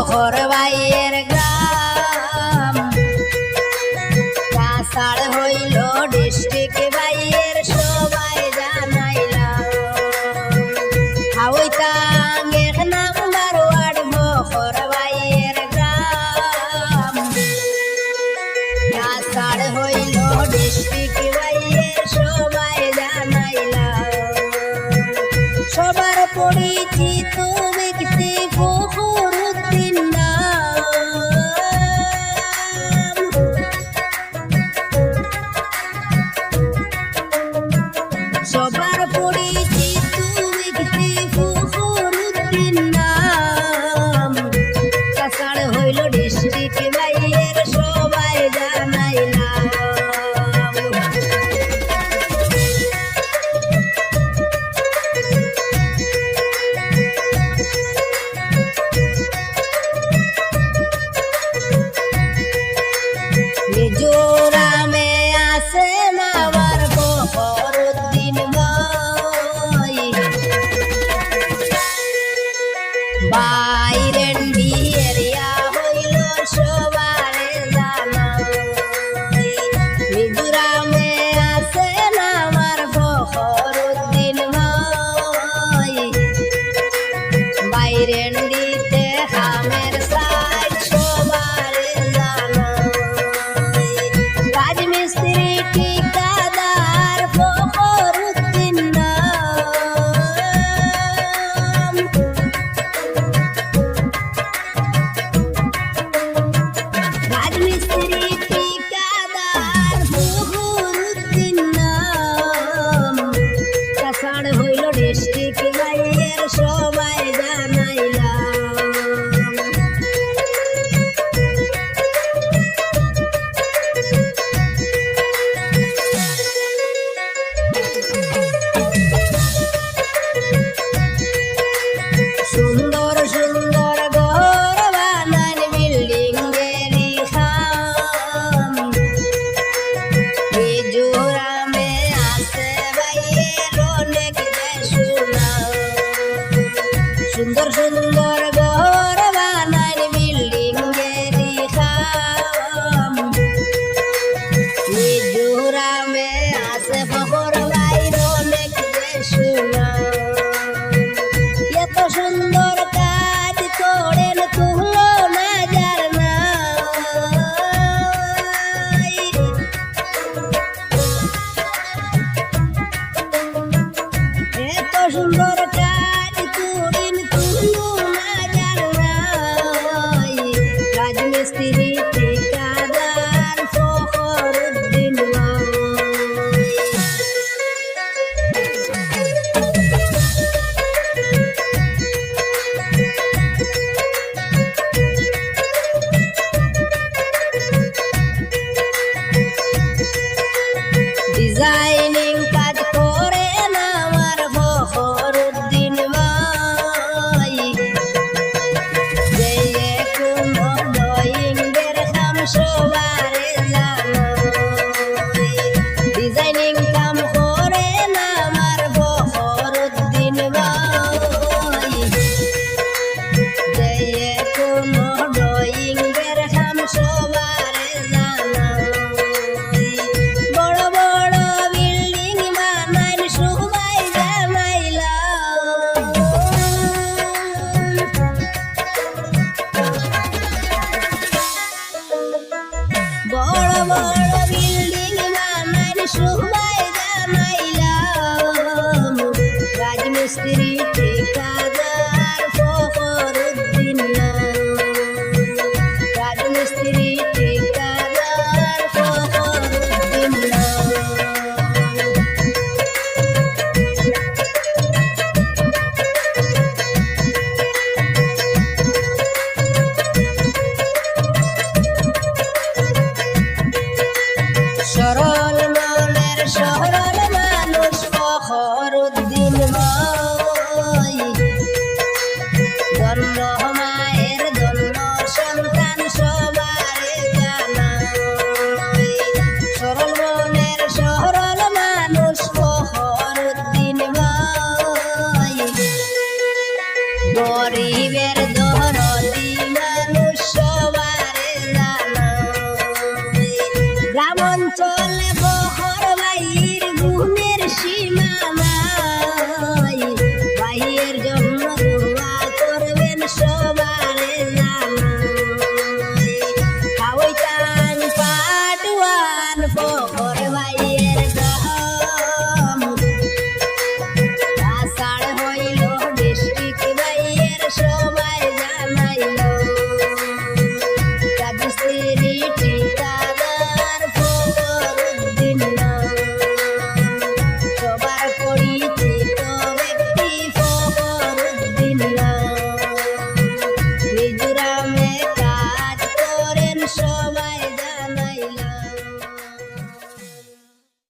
বহর বাইয়ের গ্রাম কাসাড় হইল ডিস্ট্রিক্ট বাইয়ের সবাই জানাইলা হাওইতাং এক নাম্বার ওয়ার্ড বহর বাইয়ের গ্রাম কাসাড় হইল ডিস্ট্রিক্ট বাইয়ের সবাই জানাইলা সবার পরিচিত ব্যক্তি ফখরুদ্দিন নাম সবার পরিচিত ব্যক্তি ফখরুদ্দিন নাম কাসাড় হইল ডিস্ট্রিক্ট বাইয়ের সবাই জানাইলা মিজোরামে আসেন আমার ফখরুদ্দিন ভাই বাইরেন্ডি এরিয়া হইল সবারে জানা মিজোরামে আসেন আমার ফখরুদ্দিন ভাই বাইরেন্ডিতে হামের সাইড সবারে জানা রাজমিস্ত্রি ঠিকাদার ফখরুদ্দিন নাম রাজমিস্ত্রি ঠিকাদার ফখরুদ্দিন নাম কাসাড় হইল ডিস্ট্রিক্ট বাইয়ের সবাই জানাইলা সুন্দর সুন্দর ঘর বানান বিল্ডিং এরি খাম মিজোরামে আছে বাইয়ের অনেক সুনাম সুন্দর সুন্দর ঘর বানান বিল্ডিং এরি খাম মিজোরামে আছে ফখর বাইর অনেক সুনাম এত সুন্দর কাজ করেন তুলো না যার নাই এত সুন্দর কাজ করেন তুলো না যার নাই রাজমিস্ত্রি ঠিকাদার ফখরুদ্দিন ভাই ডিজাইনিং কাজ করেন আমার ফখরুদ্দিন ভাই যে কোনো ড্রয়িংয়ের কাম সবারে জানা ডিজাইনিং কাম করেন আমার ফখরুদ্দিন ভাই যে কোনো ড্রয়িংয়ের কাম সবারে জানা বড় বড় বিল্ডিং বানাইন সবাই জানাইলা বড় বড় বিল্ডিং বানাইন সবাই জানাইলা রাজমিস্ত্রি